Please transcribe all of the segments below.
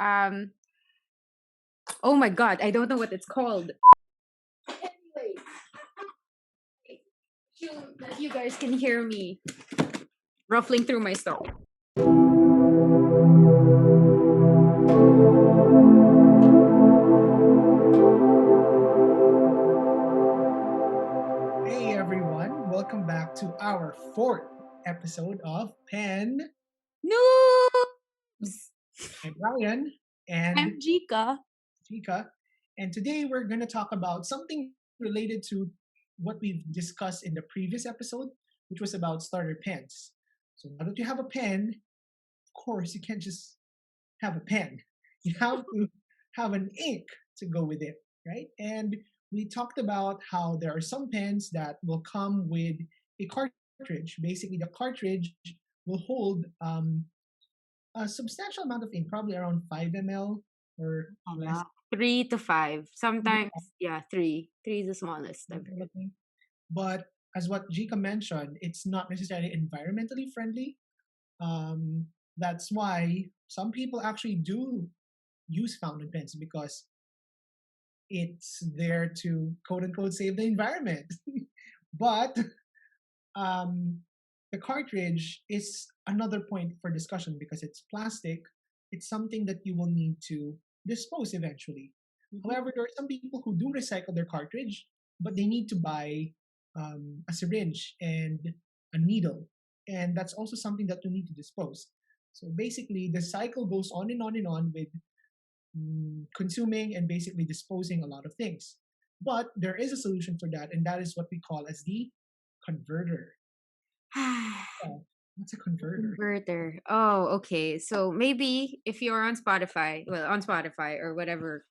Um, oh my god, I don't know what it's called. Anyway, you guys can hear me ruffling through my stuff. Hey everyone, welcome back to our fourth episode of Pen Noobs! and Ryan and I'm Jika. Jika. And today we're going to talk about something related to what we've discussed in the previous episode, which was about starter pens. So now that you have a pen, of course, you can't just have a pen. You have to have an ink to go with it, right? And we talked about how there are some pens that will come with a cartridge. Basically, the cartridge will hold a substantial amount of ink, probably around 5 ml or less. 3 to 5. Sometimes, yeah, three. Three is the smallest I've heard. But as what Jika mentioned, it's not necessarily environmentally friendly. That's why some people actually do use fountain pens because it's there to quote unquote save the environment. But um, the cartridge is another point for discussion because it's plastic. It's something that you will need to dispose eventually. However, there are some people who do recycle their cartridge, but they need to buy a syringe and a needle. And that's also something that you need to dispose. So basically, the cycle goes on and on and on with consuming and basically disposing a lot of things. But there is a solution for that, and that is what we call as the converter. What's a converter? Converter. Oh, okay. So maybe if you're on Spotify, on Spotify or whatever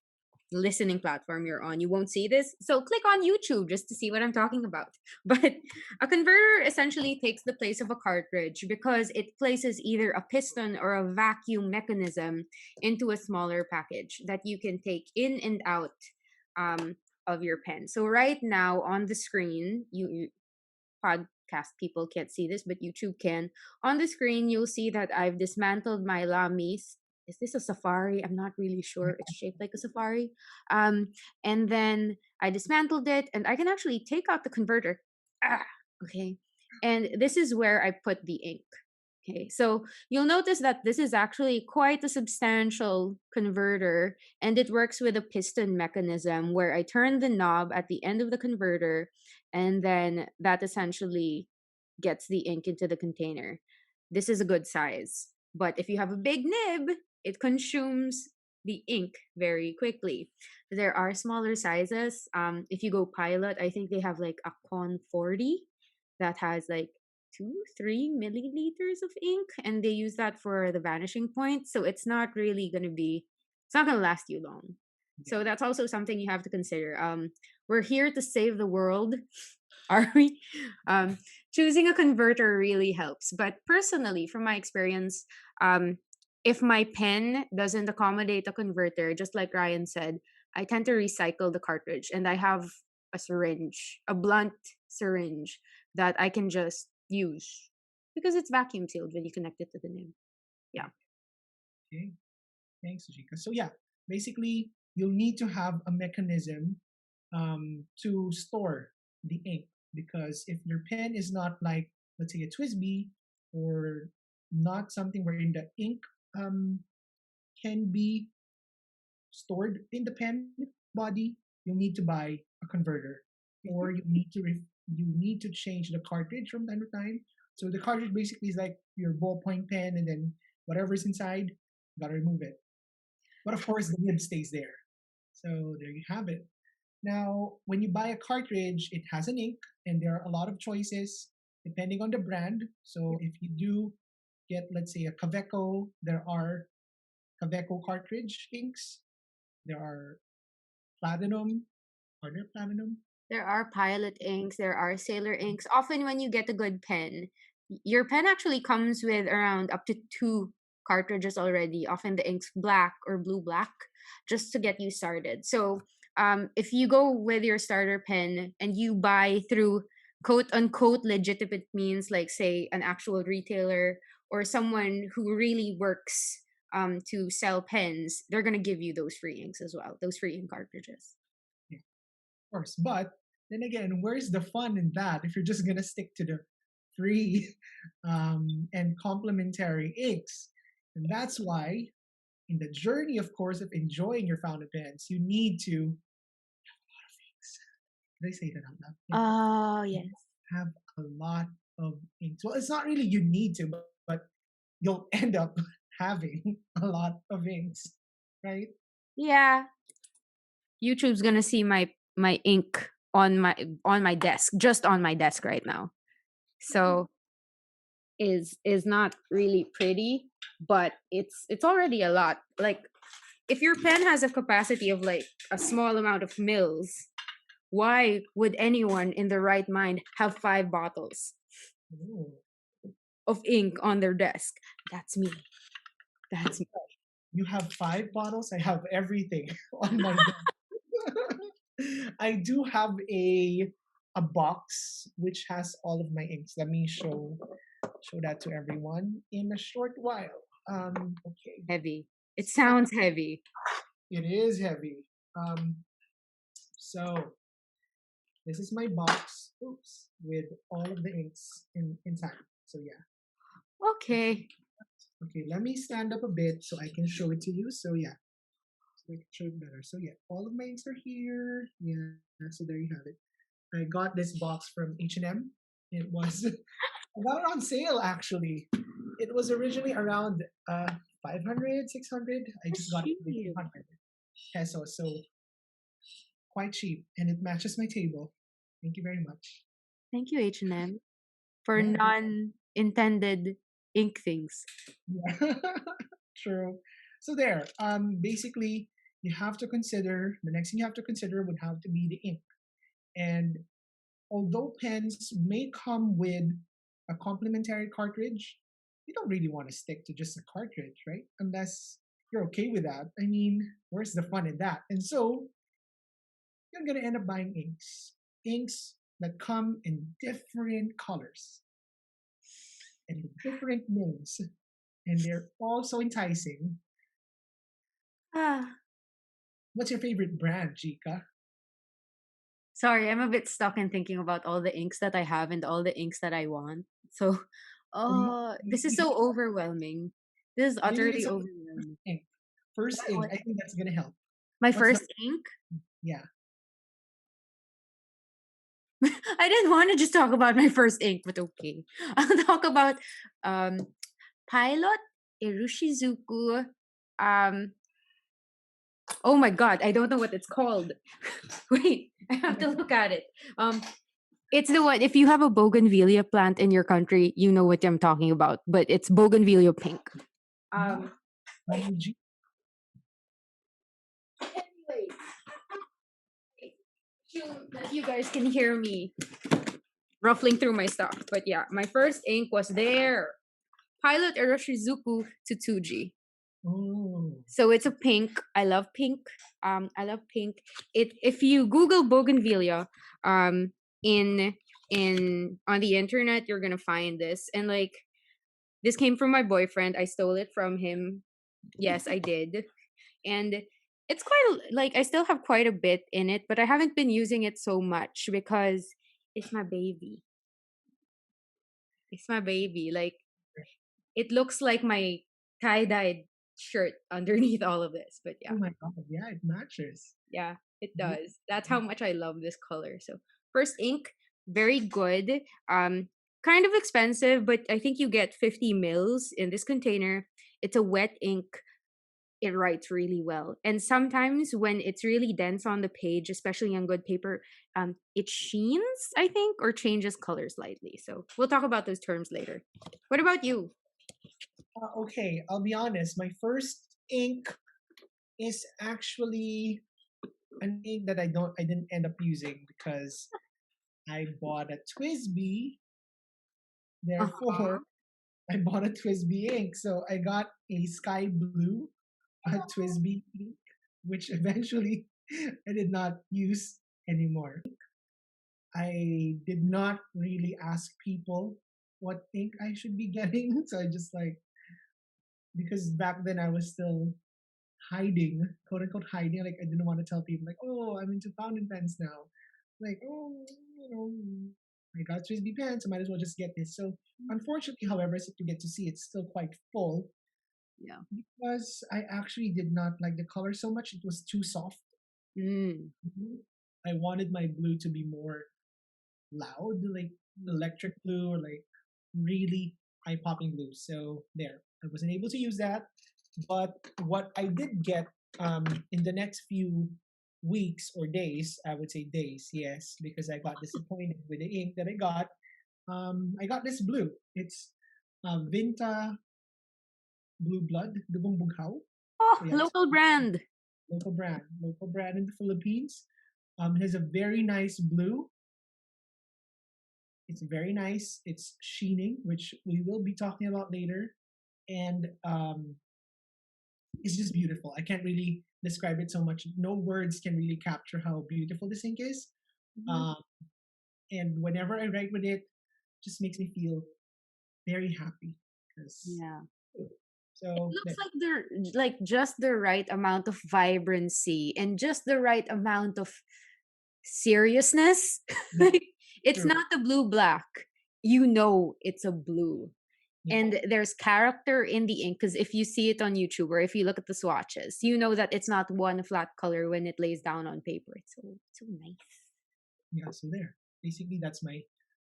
listening platform you're on, you won't see this. So click on YouTube just to see what I'm talking about. But a converter essentially takes the place of a cartridge because it places either a piston or a vacuum mechanism into a smaller package that you can take in and out of your pen. So right now on the screen, you podcast people can't see this, but YouTube can. On the screen, you'll see that I've dismantled my Lamis. Is this a safari? I'm not really sure. It's shaped like a safari. And then I dismantled it, and I can actually take out the converter. Okay. And this is where I put the ink. Okay, so you'll notice that this is actually quite a substantial converter, and it works with a piston mechanism where I turn the knob at the end of the converter, and then that essentially gets the ink into the container. This is a good size, but if you have a big nib, it consumes the ink very quickly. There are smaller sizes. If you go pilot, I think they have like a Con 40 that has like 2-3 milliliters of ink, and they use that for the vanishing point, so it's not really going to be, it's not going to last you long. So that's also something you have to consider. We're here to save the world. Are we? Choosing a converter really helps, but personally from my experience, if my pen doesn't accommodate a converter, just like Ryan said, I tend to recycle the cartridge, and I have a syringe, a blunt syringe that I can just use because it's vacuum sealed when you connect it to the nib. Yeah. Okay, thanks, Jika. So yeah, basically you'll need to have a mechanism to store the ink because if your pen is not like, let's say, a Twisby or not something wherein the ink can be stored in the pen body, you'll need to buy a converter, or you need to change the cartridge from time to time. So the cartridge basically is like your ballpoint pen, and then whatever's inside, you gotta remove it. But of course, the nib stays there. So there you have it. Now, when you buy a cartridge, it has an ink, and there are a lot of choices depending on the brand. So if you do get, let's say, a Kaveco, there are Kaveco cartridge inks. There are platinum. Are there platinum? There are pilot inks, there are sailor inks. Often when you get a good pen, your pen actually comes with around up to 2 cartridges already. Often the ink's black or blue black, just to get you started. So if you go with your starter pen and you buy through quote unquote legitimate means, like say an actual retailer or someone who really works to sell pens, they're gonna give you those free inks as well, those free ink cartridges. Yeah, of course. But then again, where's the fun in that if you're just gonna stick to the free and complementary inks? And that's why, in the journey, of course, of enjoying your fountain pens, you need to did I say that out loud? Yeah. Oh yes. Have a lot of inks. Well, it's not really you need to, but you'll end up having a lot of inks, right? Yeah. YouTube's gonna see my ink on my desk, just on my desk right now. So is not really pretty, but it's already a lot. Like if your pen has a capacity of like a small amount of mils, why would anyone in their right mind have 5 bottles Ooh. of ink on their desk? That's me. That's me. You have 5 bottles. I have everything on my desk. I do have a box which has all of my inks. Let me show that to everyone in a short while. Okay. Heavy. It sounds heavy. It is heavy. So this is my box. Oops, with all of the inks inside. So yeah. Okay. Okay, let me stand up a bit so I can show it to you. So yeah, so I can show it better. So yeah, all of my inks are here. Yeah, so there you have it. I got this box from H&M. It was I got it on sale actually. It was originally around 500, 600. I That's just got it for cheap. 200 pesos, so quite cheap, and it matches my table. Thank you very much. Thank you, H&M, for Yeah, non-intended ink things. yeah. True. So there. Basically, you have to consider the next thing you have to consider would have to be the ink. And although pens may come with a complementary cartridge, you don't really want to stick to just a cartridge, right? Unless you're okay with that. I mean, where's the fun in that? And so you're gonna end up buying inks. Inks that come in different colors and with different names. And they're all so enticing. Ah, What's your favorite brand, Jika? sorry, I'm a bit stuck in thinking about all the inks that I have and all the inks that I want. So, Or this is maybe, so overwhelming. This is maybe utterly it's about first overwhelming. ink. First ink. What? I think that's gonna help. My What's the first ink? yeah? I didn't want to just talk about my first ink, but okay. I'll talk about um Pilot Irushizuku. Um oh my god, I don't know what it's called. Wait, I have to look at it. It's the one if you have a bougainvillea plant in your country, you know what I'm talking about, but it's bougainvillea pink. Um G- anyway, you guys can hear me ruffling through my stuff. But yeah, my first ink was there. Pilot Iroshizuku Tsutsuji. oh, So it's a pink. I love pink. I love pink. It if you Google bougainvillea, in on the internet, you're gonna find this. And like this came from my boyfriend. I stole it from him. Yes, I did. And it's like I still have quite a bit in it, but I haven't been using it so much because it's my baby. It's my baby. Like it looks like my tie-dyed shirt underneath all of this. But oh yeah. my god, yeah, it matches. Yeah, it Yeah. does. That's how much I love this color. So first ink, very good. Kind of expensive, but I think you get 50 mils in this container. It's a wet ink. It writes really well. And sometimes when it's really dense on the page, especially on good paper, it sheens, I think, or changes color slightly. So we'll talk about those terms later. What about you? Okay, I'll be honest. My first ink is actually an ink that I didn't end up using because I bought a Twisby. Uh-huh. Therefore, I bought a Twisby ink. So I got a sky blue Twisby ink, which eventually I did not use anymore. I did not really ask people what ink I should be getting. So I just like because back then I was still hiding, quote unquote hiding. Like I didn't want to tell people like, oh, I'm into fountain pens now. Like, oh, you know, I got frisbee pens, I might as well just get this. So unfortunately, however, as you get to see, it's still quite full Yeah. because I actually did not like the color so much. It was too soft. Mm. I wanted my blue to be more loud, like electric blue or like really high popping blue. So there, I wasn't able to use that. But what I did get in the next few weeks or days, I would say days, yes, because I got disappointed with the ink that I got. I got this blue. It's Vinta Blue Blood, Dugong Bughaw. Oh, So yeah, it's local brand. local brand in the Philippines. It has a very nice blue. It's very nice. It's sheening, which we will be talking about later, and it's just beautiful. I can't really describe it so much. No words can really capture how beautiful this ink is. Mhm. Um, and whenever I write with it, just makes me feel very happy. Because Yeah. It so looks there, like they're like just the right amount of vibrancy and just the right amount of seriousness. yeah, Like it's true. not a blue black. You know it's a blue. Yeah, And there's character in the ink because if you see it on YouTube or if you look at the swatches, you know that it's not one flat color when it lays down on paper. It's so nice. yeah. So there. Basically, that's my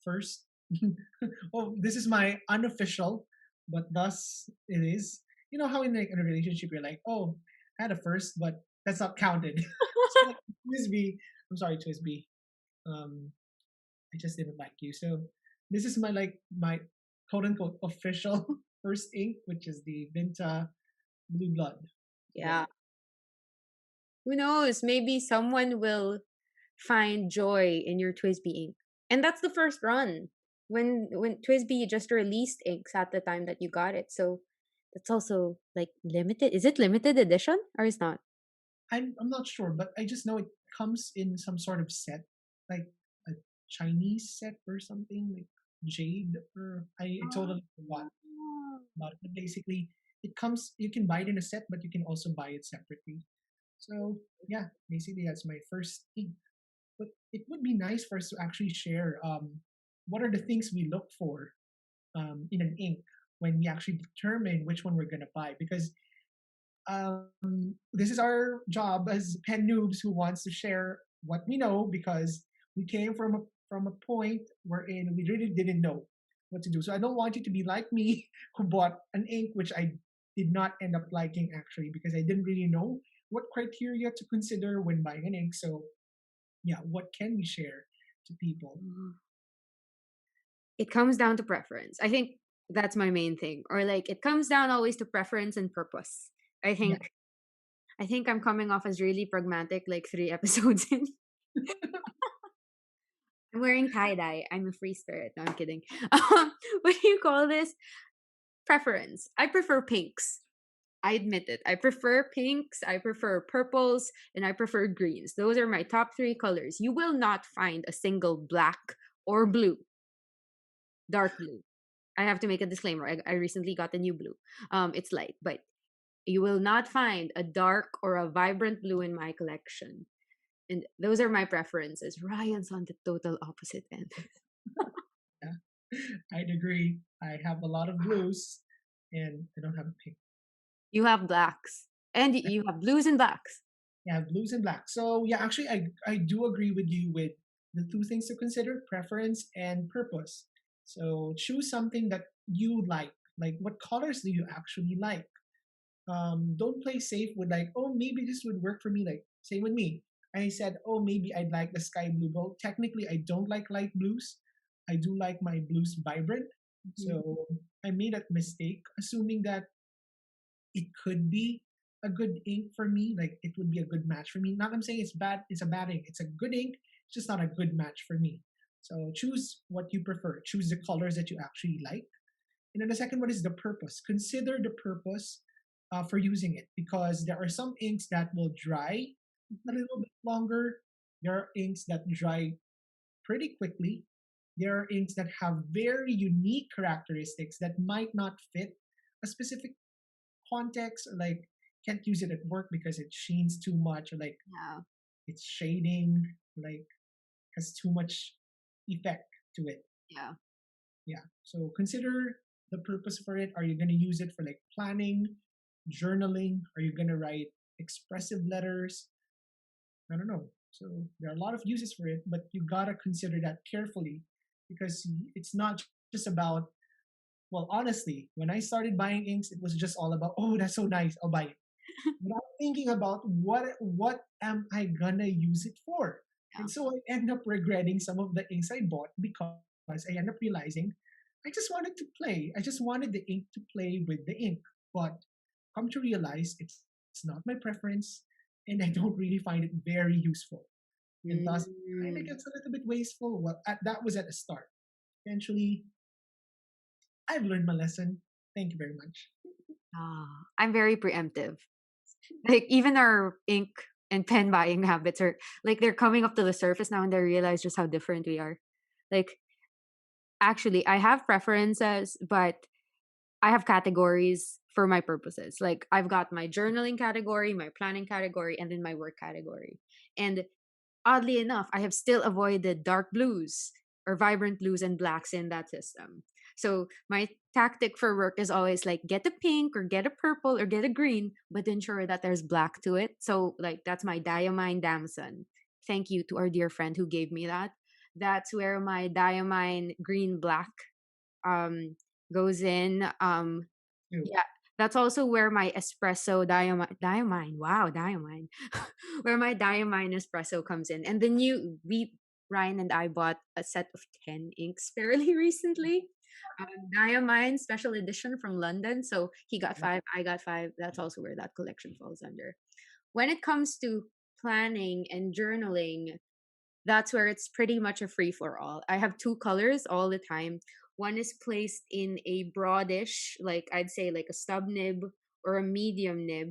first. Oh, this is my unofficial, but thus it is. You know how in like in a relationship you're like, oh, I had a first, but that's not counted. So like Twisby, I'm sorry, Twisby. Um, I just didn't like you. So this is my like my quote unquote official first ink, which is the Vinta Blue Blood. So Yeah. there. Who knows? Maybe someone will find joy in your Twisby ink. And that's the first run. When Twisby just released inks at the time that you got it. So that's also like limited. Is it limited edition or is not? I'm not sure, but I just know it comes in some sort of set, like a Chinese set or something, like jade or I totally forgot about it. But basically, it comes. You can buy it in a set, but you can also buy it separately. So yeah, basically that's my first ink. But it would be nice for us to actually share what are the things we look for in an ink when we actually determine which one we're gonna buy because this is our job as pen noobs who wants to share what we know because we came from a point wherein we really didn't know what to do. So I don't want you to be like me who bought an ink which I did not end up liking actually because I didn't really know what criteria to consider when buying an ink. So yeah, what can we share to people? Mm. It comes down to preference. I think that's my main thing. Or like it comes down always to preference and purpose. I Yeah. think I think I'm coming off as really pragmatic like 3 episodes in. I'm wearing tie-dye. I'm a free spirit. No, I'm kidding. What do you call this? Preference. I prefer pinks. I admit it. I prefer pinks, I prefer purples, and I prefer greens. Those are my top three colors. You will not find a single black or blue, dark blue. I have to make a disclaimer. I recently got a new blue. It's light, but you will not find a dark or a vibrant blue in my collection. And those are my preferences. Ryan's on the total opposite end. Yeah, I'd agree. I have a lot of blues and I don't have a pink. You have blacks, and you have blues and blacks. Yeah, blues and black. So yeah, actually, I do agree with you with the two things to consider: preference and purpose. So choose something that you like. Like, what colors do you actually like? Don't play safe with like, oh, maybe this would work for me. Like, same with me. I said, oh, maybe I'd like the sky blue. But technically, I don't like light blues. I do like my blues vibrant. Mhm. So I made that mistake, assuming that it could be a good ink for me. Like it would be a good match for me. Not I'm saying it's bad, it's a bad ink. It's a good ink, it's just not a good match for me. So choose what you prefer. Choose the colors that you actually like. And then the second one is the purpose. Consider the purpose for using it because there are some inks that will dry a little bit longer. There are inks that dry pretty quickly. There are inks that have very unique characteristics that might not fit a specific context, or like can't use it at work because it sheens too much, or like Yeah. it's shading, like has too much effect to it. Yeah. Yeah. So consider the purpose for it. Are you going to use it for like planning, journaling? Are you going to write expressive letters? I don't know. So there are a lot of uses for it, but you got to consider that carefully because it's not just about, well, honestly, when I started buying inks, it was just all about, oh, that's so nice, I'll buy it. Without thinking about what am I gonna use it for. Yeah. And so I end up regretting some of the inks I bought because I end up realizing I just wanted to play. I just wanted the ink to play with the ink. But come to realize it's not my preference and I don't really find it very useful. And thus kind of Mm. gets a little bit wasteful. Well, that was at the start. Eventually, I've learned my lesson. Thank you very much. I'm very preemptive. Like even our ink and pen buying habits are like they're coming up to the surface now and they realize just how different we are. Like actually I have preferences, but I have categories for my purposes. Like I've got my journaling category, my planning category, and then my work category. And oddly enough, I have still avoided dark blues or vibrant blues and blacks in that system. So my tactic for work is always like get a pink or get a purple or get a green, but ensure that there's black to it. So like that's my diamine damson. Thank you to our dear friend who gave me that. That's where my diamine green black um goes in. Too. Yeah, that's also where my espresso diamine, wow, diamine, where my diamine espresso comes in. And then Ryan and I bought a set of 10 inks fairly recently. Diamine special edition from London. So he got five, I got five. That's also where that collection falls under. When it comes to planning and journaling, that's where it's pretty much a free for all. I have two colors all the time. One is placed in a broadish, like I'd say like a stub nib or a medium nib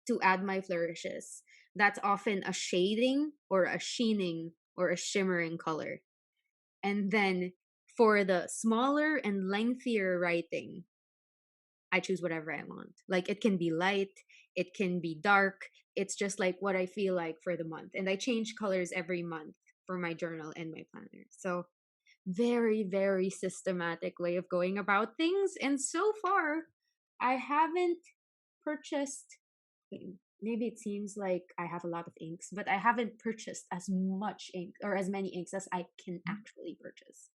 to add my flourishes. That's often a shading or a sheening or a shimmering color. And then for the smaller and lengthier writing, I choose whatever I want. Like it can be light, it can be dark. It's just like what I feel like for the month. And I change colors every month for my journal and my planner. So, very, very systematic way of going about things. And so far, I haven't purchased, maybe it seems like I have a lot of inks, but I haven't purchased as much ink or as many inks as I can actually purchase.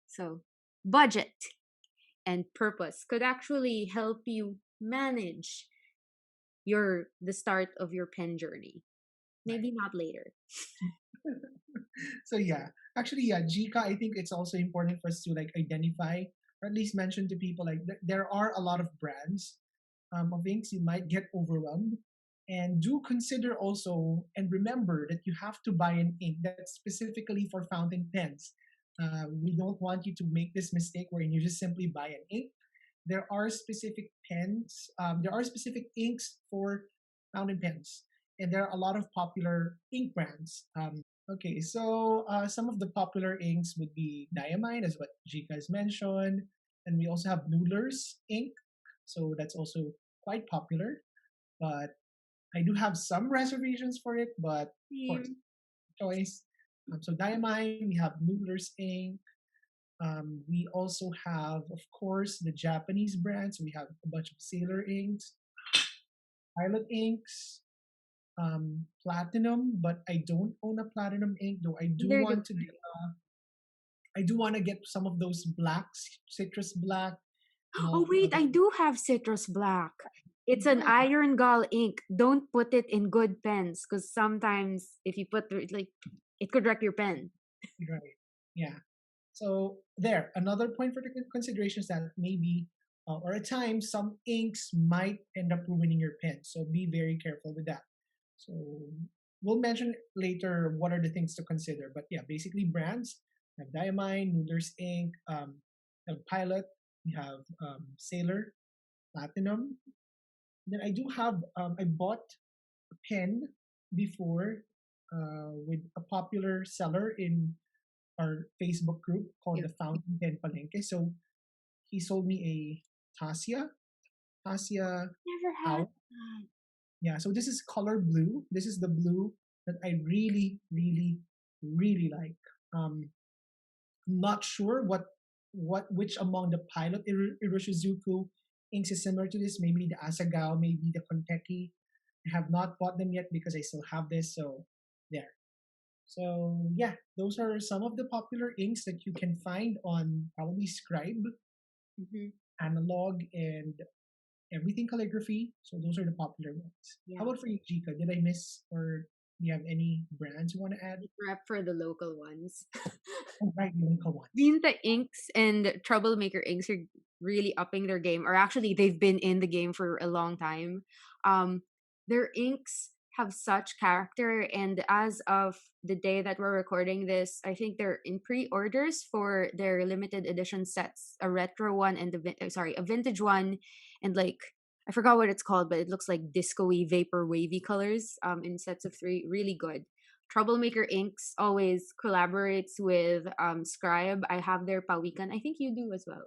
So, budget and purpose could actually help you manage the start of your pen journey. Right. Maybe not later. So yeah, actually, yeah, Jika, I think it's also important for us to like identify or at least mention to people like there are a lot of brands of inks. You might get overwhelmed, and do consider also and remember that you have to buy an ink that's specifically for fountain pens. We don't want you to make this mistake where you just simply buy an ink. There are specific pens. There are specific inks for fountain pens, and there are a lot of popular ink brands. Okay, so some of the popular inks would be Diamine, as what Jika has mentioned, and we also have Noodler's ink, so that's also quite popular. But I do have some reservations for it, but of course, Same. choice. So Diamine, we have Noodler's ink. We also have, of course, the Japanese brands. We have a bunch of Sailor inks, Pilot inks, Platinum, but I don't own a Platinum ink, though They're different. I do want to get some of those blacks, citrus black, and Oh all wait, other. I do have citrus black. It's an Yeah, iron gall ink. Don't put it in good pens because sometimes if you like it could wreck your pen. right. Yeah. So there, another point for the consideration is that maybe, or at times, some inks might end up ruining your pen. So be very careful with that. So we'll mention later what are the things to consider. But yeah, basically brands we have Diamine, Noodler's Ink, we have Pilot, we have Sailor, Platinum. Then I do have I bought a pen before with a popular seller in our Facebook group called Yeah. the Fountain Pen Palenque. So he sold me a Tasia. Tasia Never had Out. Yeah, so this is color blue. This is the blue that I really, really, really like. Um, not sure what which among the pilot Iroshizuku inks is similar to this. Maybe the Asagao, maybe the Konteki. I have not bought them yet because I still have this. So there. So yeah, those are some of the popular inks that you can find on probably Scribe, that. Analog, and everything calligraphy. So those are the popular ones. How Yeah. about for you, Jika? Did I miss or do you have any brands you want to add? Prep for the local ones. Oh, right, local ones. Vinta Inks and Troublemaker Inks are really upping their game, or actually, they've been in the game for a long time. Um, their inks have such character, and as of the day that we're recording this, I think they're in pre-orders for their limited edition sets, a retro one and a vintage one, and like I forgot what it's called, but it looks like disco-y, vapor wavy colors. In sets of three, really good. Troublemaker Inks always collaborates with Scribe. I have their Pawikan. I think you do as well.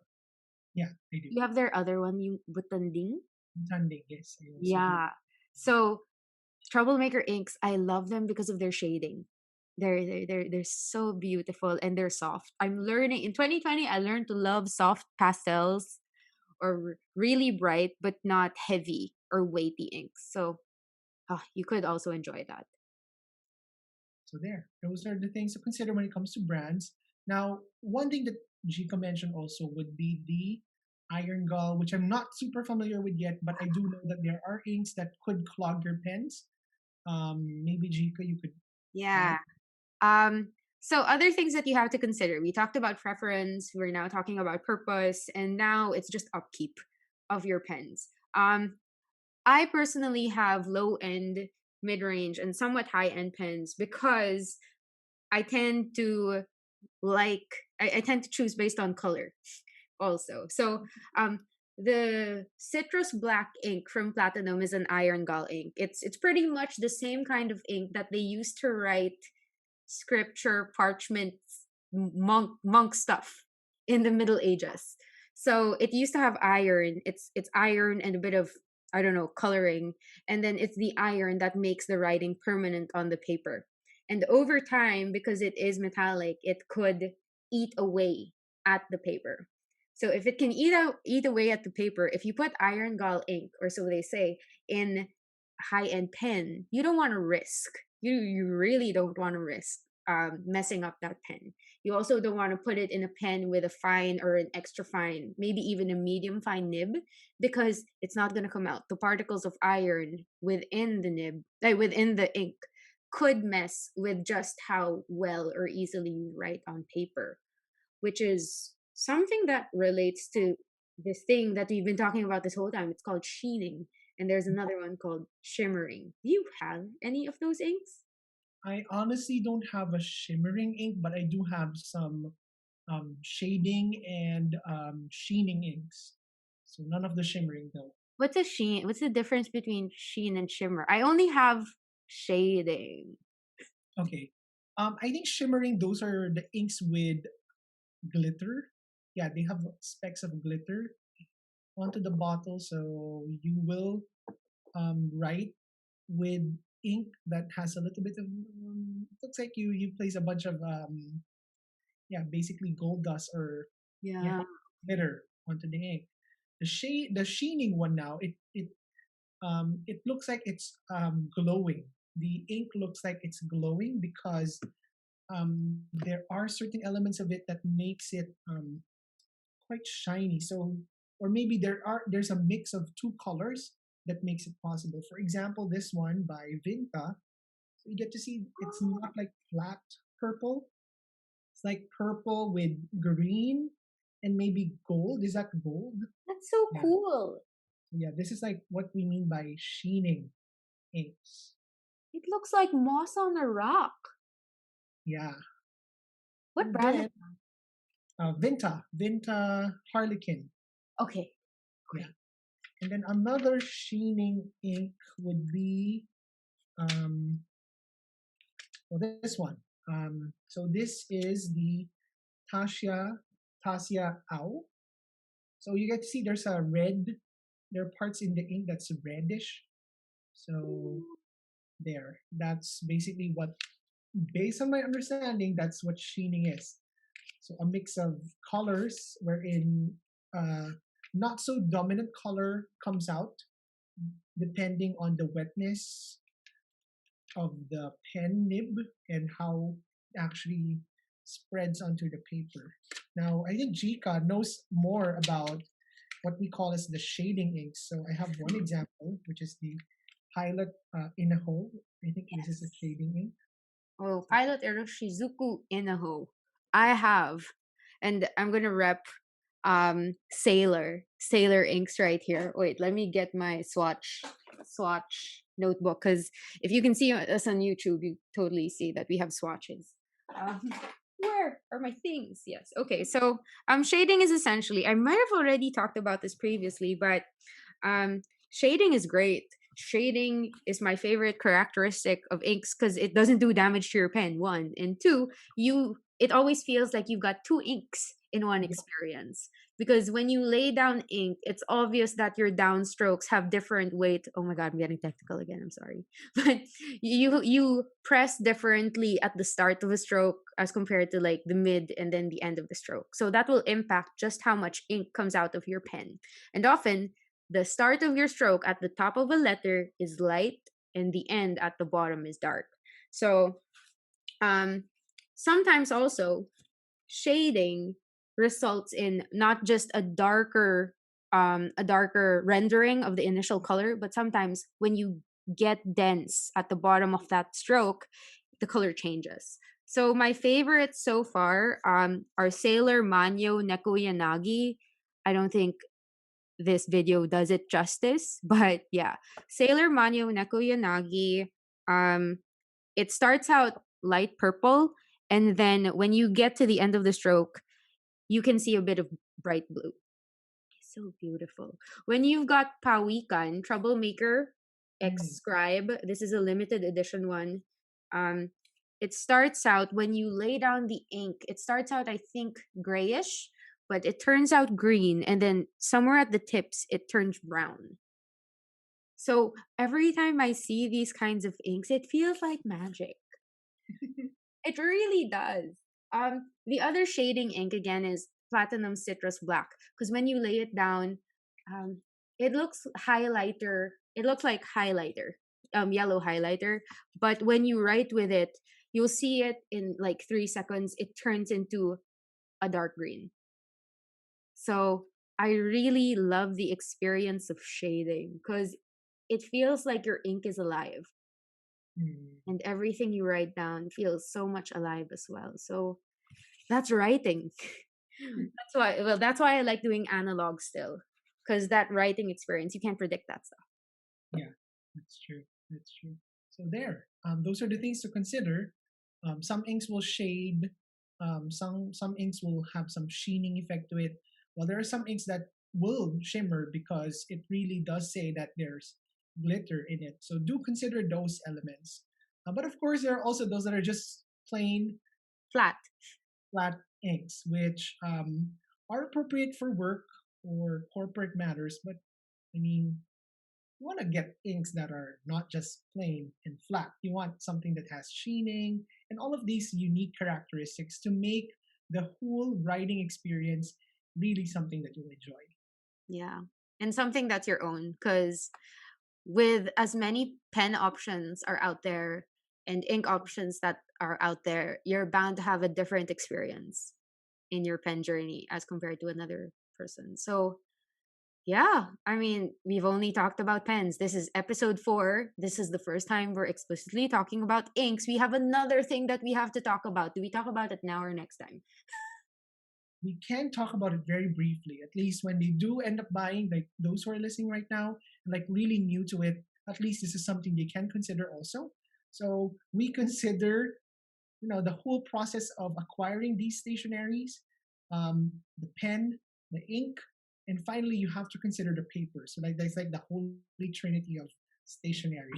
Yeah, I do. You have their other one, yung Butanding? Tanding, yes, I also do. Yeah. So Troublemaker Inks, I love them because of their shading. They're so beautiful and they're soft. I'm learning in 2020. I learned to love soft pastels or really bright but not heavy or weighty inks. So you could also enjoy that. So there, those are the things to consider when it comes to brands. Now, one thing that Jika mentioned also would be the Iron Gull, which I'm not super familiar with yet, but I do know that there are inks that could clog your pens. Maybe Jika, you could add. Yeah. Um, so other things that you have to consider. We talked about preference, we're now talking about purpose, and now it's just upkeep of your pens. I personally have low end, mid range, and somewhat high end pens because I tend to I tend to choose based on color also. So the citrus black ink from Platinum is an iron gall ink. It's pretty much the same kind of ink that they used to write scripture, parchment, monk stuff in the Middle Ages. So it used to have iron. It's iron and a bit of I don't know coloring, and then it's the iron that makes the writing permanent on the paper. And over time, because it is metallic, it could eat away at the paper. So if it can eat away at the paper, if you put iron gall ink, or so they say, in high end pen, you don't want to risk. You really don't want to risk messing up that pen. You also don't want to put it in a pen with a fine or an extra fine, maybe even a medium fine nib, because it's not going to come out. The particles of iron within the nib, within the ink, could mess with just how well or easily you write on paper, which is something that relates to this thing that we've been talking about this whole time. It's called sheening, and there's another one called shimmering. Do you have any of those inks? I honestly don't have a shimmering ink, but I do have some shading and sheening inks. So none of the shimmering though. What's a sheen? What's the difference between sheen and shimmer? I only have shading. Okay. I think shimmering, those are the inks with glitter. Yeah, they have specks of glitter onto the bottle, so you will write with ink that has a little bit of looks like you place a bunch of yeah, basically gold dust or yeah, Yeah. glitter onto the ink. The sheening one now, it looks like it's glowing. The ink looks like it's glowing because there are certain elements of it that makes it quite shiny. So, or maybe there's a mix of two colors that makes it possible. For example, this one by Vinta, so you get to see it's not like flat purple. It's like purple with green and maybe gold. Is that gold? That's so Yeah. cool. Yeah, this is like what we mean by sheening inks. It looks like moss on a rock. Yeah. What And brand is then Vinta Harlequin. okay. Yeah. And then another sheening ink would be um, well, this one. So this is the Tasia Tasia Au. So you get to see there's a red there are parts in the ink that's reddish. So there, that's basically what, based on my understanding, that's what sheening is. So a mix of colors wherein uh, not so dominant color comes out depending on the wetness of the pen nib and how it actually spreads onto the paper. Now, I think Jika knows more about what we call as the shading inks. So I have one example, which is the Pilot Inaho. I think this is a Yes. shading ink. Oh, Pilot Ero Shizuku Inaho. I have. And I'm gonna rep Sailor inks right here. Wait, let me get my swatch notebook, because if you can see us on YouTube, you totally see that we have swatches. Um, where are my things? Yes. Okay. So shading is essentially, I might have already talked about this previously, but shading is great. Shading is my favorite characteristic of inks because it doesn't do damage to your pen. One and two, it always feels like you've got two inks in one Yeah. experience, because when you lay down ink, it's obvious that your downstrokes have different weight. Oh my god, I'm getting technical again. I'm sorry, but you press differently at the start of a stroke as compared to like the mid and then the end of the stroke. So that will impact just how much ink comes out of your pen. And often the start of your stroke at the top of a letter is light and the end at the bottom is dark. So um sometimes also shading results in not just a darker rendering of the initial color, but sometimes when you get dense at the bottom of that stroke, the color changes. So my favorites so far are Sailor Manyo Nekoyanagi. I don't think this video does it justice, but yeah, Sailor Manyo Nekoyanagi. Um, it starts out light purple, and then when you get to the end of the stroke, you can see a bit of bright blue. So beautiful. When you've got Pawikan, Troublemaker, X Mm. Scribe, this is a limited edition one. Um, it starts out when you lay down the ink, it starts out, I think, grayish, but it turns out green, and then somewhere at the tips, it turns brown. So every time I see these kinds of inks, it feels like magic. It really does. The other shading ink again is platinum citrus black, because when you lay it down, um, it looks highlighter. It looks like highlighter, yellow highlighter. But when you write with it, you'll see it in like 3 seconds. It turns into a dark green. So I really love the experience of shading because it feels like your ink is alive Mm. and everything you write down feels so much alive as well. So that's writing. That's why I like doing analog still, because that writing experience, you can't predict that stuff. Yeah, that's true. That's true. So there, those are the things to consider. Some inks will shade. Some inks will have some sheening effect to it. While there are some inks that will shimmer because it really does say that there's glitter in it. So do consider those elements. But of course, there are also those that are just plain Flat. flat inks, which are appropriate for work or corporate matters. But I mean, you want to get inks that are not just plain and flat. You want something that has sheening and all of these unique characteristics to make the whole writing experience really something that you'll enjoy. Yeah. And something that's your own, because with as many pen options are out there and ink options that are out there, you're bound to have a different experience in your pen journey as compared to another person. So yeah, I mean, we've only talked about pens. This is episode 4. This is the first time we're explicitly talking about inks. We have another thing that we have to talk about. Do we talk about it now or next time? We can talk about it very briefly, at least when they do end up buying, like those who are listening right now, like really new to it, at least this is something they can consider also. So we consider, the whole process of acquiring these stationaries, the pen, the ink, and finally you have to consider the paper. So like that's like the holy trinity of stationery.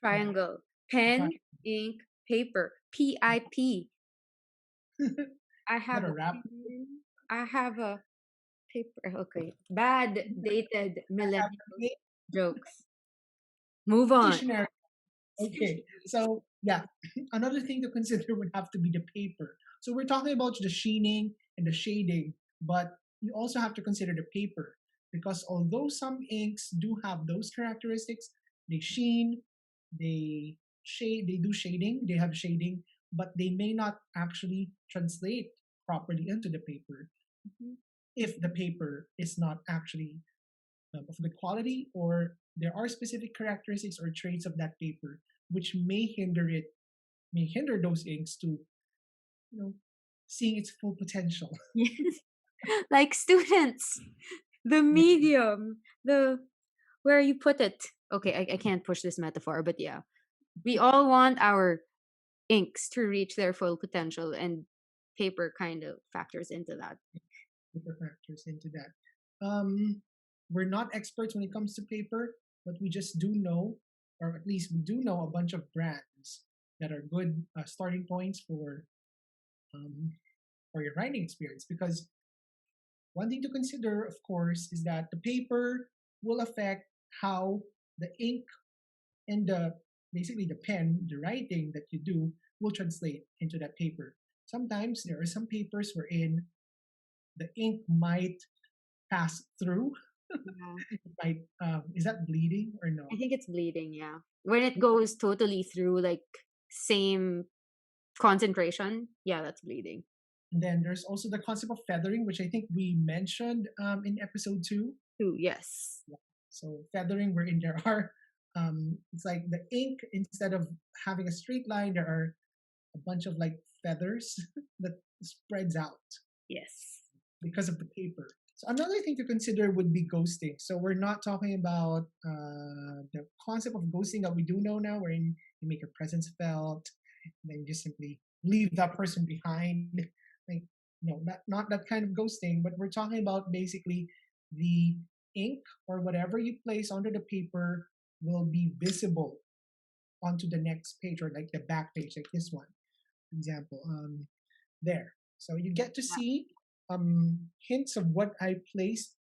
Yeah. Triangle. Pen, ink, paper. PIP. I Not have a a wrap. pen. I have a Paper. Okay. Bad dated Have millennial the jokes. Move on. stationery. Okay, so yeah, another thing to consider would have to be the paper. So we're talking about the sheening and the shading, but you also have to consider the paper because although some inks do have those characteristics, they sheen, they they do shading, they have shading, but they may not actually translate properly into the paper Mhm. if the paper is not actually of the quality or there are specific characteristics or traits of that paper which may hinder those inks to you know seeing its full potential. Yes. Like students, the Yeah, medium, the where you put it. Okay, I can't push this metaphor, but yeah. We all want our inks to reach their full potential, and paper kind of factors into that. paper factors into that. um we're not experts when it comes to paper, but we just do know, or at least we do know a bunch of brands that are good starting points um, for your writing experience because one thing to consider, of course, is that the paper will affect how the ink and the basically the pen, the writing that you do will translate into that paper. Sometimes there are some papers wherein the ink might pass through. Yeah. It might is that bleeding or I no? think it's bleeding, yeah. When it goes totally through, like, same concentration, yeah, that's bleeding. And then there's also the concept of feathering, which I think we mentioned in episode two. Too, yes. Yeah. So feathering, wherein there are it's like the ink instead of having a straight line, there are a bunch of like feathers that spreads out Yes. because of the paper. So another thing to consider would be ghosting. So we're not talking about the concept of ghosting that we do know now, wherein you make your presence felt, and then you just simply leave that person behind. Like no, not that kind of ghosting, but we're talking about basically the ink or whatever you place onto the paper will be visible onto the next page or like the back page, like this one, for example. There. So you get to Yeah. see hints of what I placed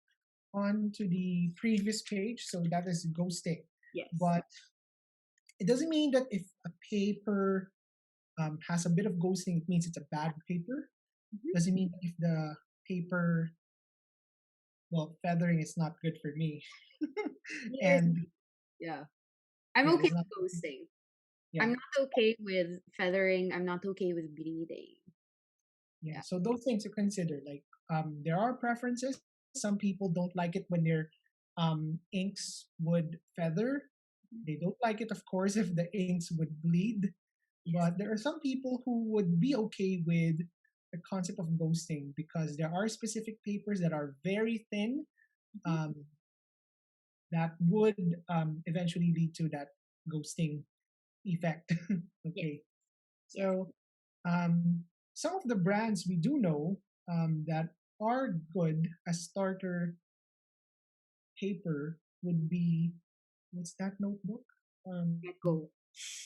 onto the previous page. So that is ghosting. Yes. But it doesn't mean that if a paper has a bit of ghosting, it means it's a bad paper. Mhm. Doesn't mean that if the paper, well, feathering is not good for me. Yes. And Yeah. I'm yeah, okay it's not, with ghosting. I'm yeah. not okay with feathering. I'm not okay with bleeding. Yeah, Yeah. so those things to consider. Like, there are preferences. Some people don't like it when their inks would feather. They don't like it, of course, if the inks would bleed. Yes. But there are some people who would be okay with the concept of ghosting because there are specific papers that are very thin Mhm. um, that would eventually lead to that ghosting effect. Yes. Okay, Yes. so some of the brands we do know that are good as starter paper would be what's that notebook? Beko.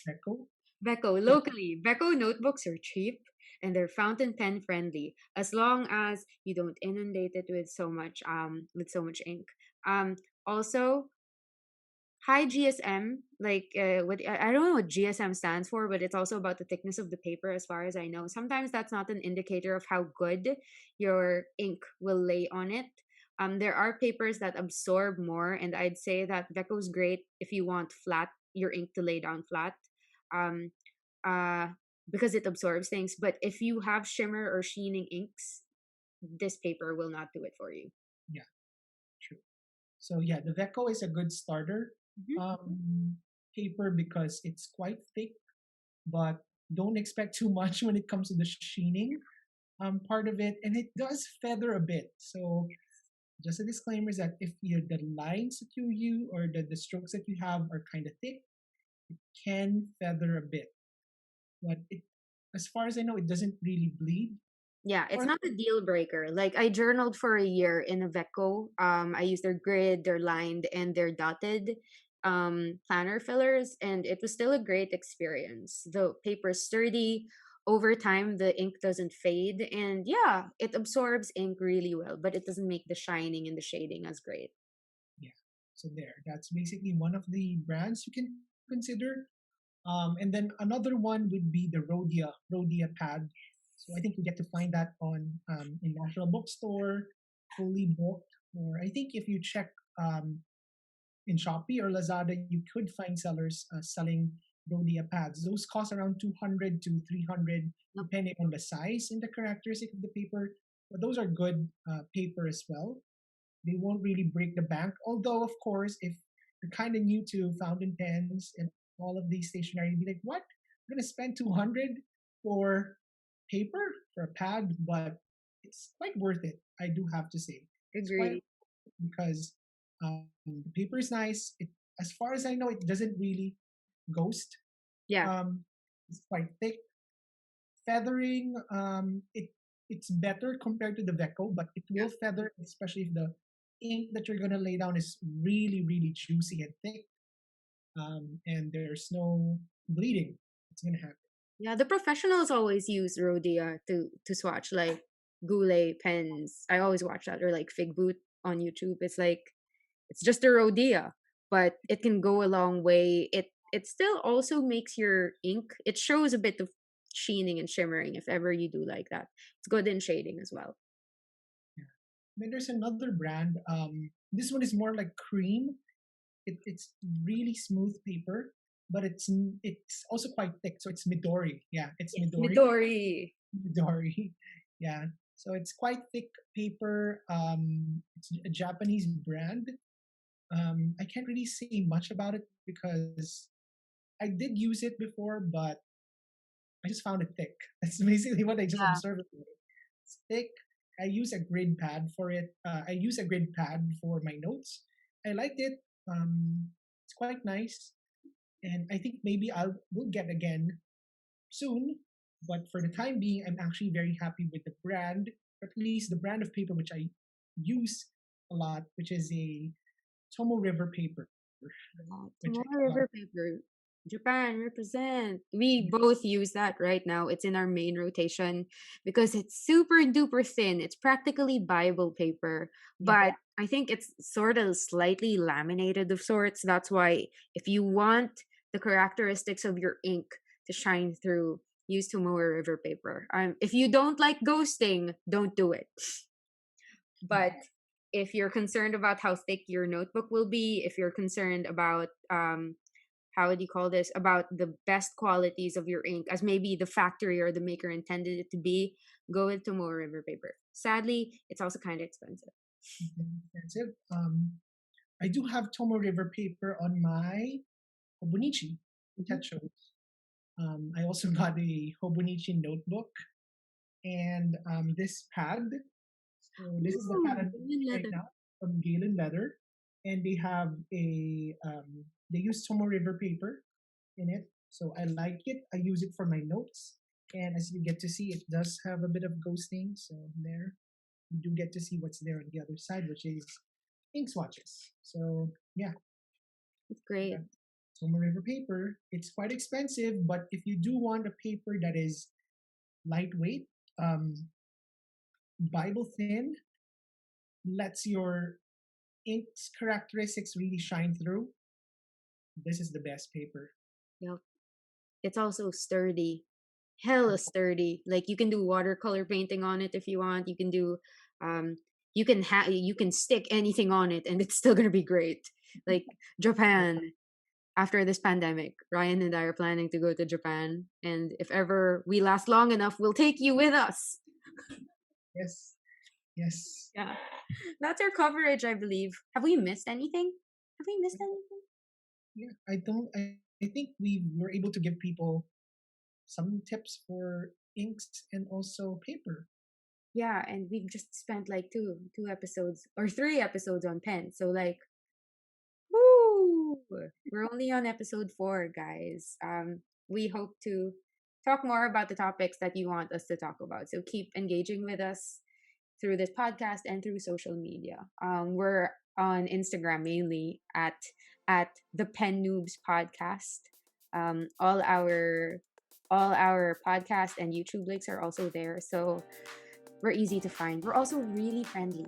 Echo. Beko. Yeah, Locally, Beko notebooks are cheap and they're fountain pen friendly as long as you don't inundate it with so much ink. Um Also, high GSM, like what I don't know what GSM stands for, but it's also about the thickness of the paper as far as I know. Sometimes that's not an indicator of how good your ink will lay on it. There are papers that absorb more, and I'd say that Deco's great if you want flat your ink to lay down flat. Um uh because it absorbs things. But if you have shimmer or sheening inks, this paper will not do it for you. yeah, true. So yeah, the Veco is a good starter Mhm. paper because it's quite thick, but don't expect too much when it comes to the sheening part of it, and it does feather a bit. So just a disclaimer is that if the lines that you or the strokes that you have are kind of thick, it can feather a bit. But it, as far as I know, it doesn't really bleed. Yeah, it's Or not a deal breaker. Like, I journaled for a year in a Veco. I used their grid, their lined, and their dotted planner fillers, and it was still a great experience. The paper's sturdy. over time the ink doesn't fade, and yeah, it absorbs ink really well, but it doesn't make the shining and the shading as great. Yeah. So there, that's basically one of the brands you can consider. And then another one would be the Rhodia pad. So I think we get to find that on in National Bookstore, fully booked. Or I think if you check um, in Shopee or Lazada, you could find sellers selling Rhodia pads. Those cost around 200 to 300, Yep. depending on the size and the characteristic of the paper. But those are good paper as well. They won't really break the bank. Although, of course, if you're kind of new to fountain pens and all of these stationery, you'd be like, what? I'm going to spend 200 for paper, for a pad, but it's quite worth it, I do have to say. It's quite Agree. because the paper is nice. It, as far as I know, it doesn't really ghost. Yeah. Um, it's quite thick. Feathering, it's better compared to the Veco, but it will feather, especially if the ink that you're gonna lay down is really, really juicy and thick, and there's no bleeding. It's gonna happen. Yeah, the professionals always use Rhodia to swatch like Goulet pens. I always watch that, or like Fig Boot on YouTube. It's like it's just a Rhodia, but it can go a long way. It still also makes your ink. It shows a bit of sheening and shimmering if ever you do like that. It's good in shading as well. Yeah. Then there's another brand. This one is more like cream. It's really smooth paper, but it's also quite thick. So it's Midori. Yeah, it's Yes, Midori. Midori. Midori. Yeah. So it's quite thick paper. It's a Japanese brand. I can't really say much about it because I did use it before, but I just found it thick. That's basically what I just Yeah. observed. It's thick. I use a grid pad for it. I use a grid pad for my notes. I liked it. It's quite nice, and I think maybe will get again soon. But for the time being, I'm actually very happy with the brand, at least the brand of paper which I use a lot, which is a Tomo River paper, Yeah, which Tomorrow I got. River paper. Japan represent. We both use that right now. It's in our main rotation because it's super duper thin. It's practically Bible paper, Yeah, but I think it's sort of slightly laminated of sorts. That's why if you want the characteristics of your ink to shine through, use Tomorrow River paper. If you don't like ghosting, don't do it. But if you're concerned about how thick your notebook will be, if you're concerned about how would you call this, about the best qualities of your ink as maybe the factory or the maker intended it to be, go with Tomoe River paper. Sadly, it's also kind of expensive. expensive. I do have Tomo River paper on my Hobonichi Mhm. that shows. I also got a Hobonichi notebook and this pad. So this is the pad Ooh, I'm green using right leather. now from Galen Leather, and they have a they use Tomo River paper in it. So I like it. I use it for my notes, and as you get to see, it does have a bit of ghosting. So there, you do get to see what's there on the other side, which is ink swatches. So yeah, It's great. that's Tomo River paper. It's quite expensive, but if you do want a paper that is lightweight, Bible thin, lets your ink's characteristics really shine through, this is the best paper. Yep. It's also sturdy. Hella sturdy. Like you can do watercolor painting on it if you want. You can do um you can stick anything on it and it's still gonna be great. Like Japan, after this pandemic, Ryan and I are planning to go to Japan. And if ever we last long enough, we'll take you with us. Yes, yes. Yeah. That's our coverage, I believe. Have we missed anything? Have we missed anything? Yeah, I don't. I think we were able to give people some tips for inks and also paper. Yeah, and we've just spent like two episodes or three episodes on pen. So like, woo! We're only on episode 4, guys. We hope to talk more about the topics that you want us to talk about. So keep engaging with us through this podcast and through social media. We're on Instagram mainly at the Pen Noobs podcast. All our All our podcast and YouTube links are also there. So we're easy to find. We're also really friendly.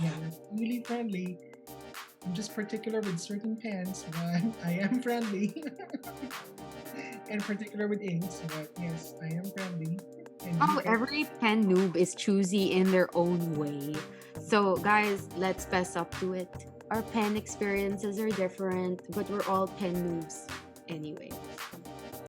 Yeah, really friendly. I'm just particular with certain pens, but I am friendly. And particular with inks, but yes, I am friendly. And Oh, Jika, every pen noob is choosy in their own way. So, guys, let's fess up to it. Our pen experiences are different, but we're all pen noobs anyway.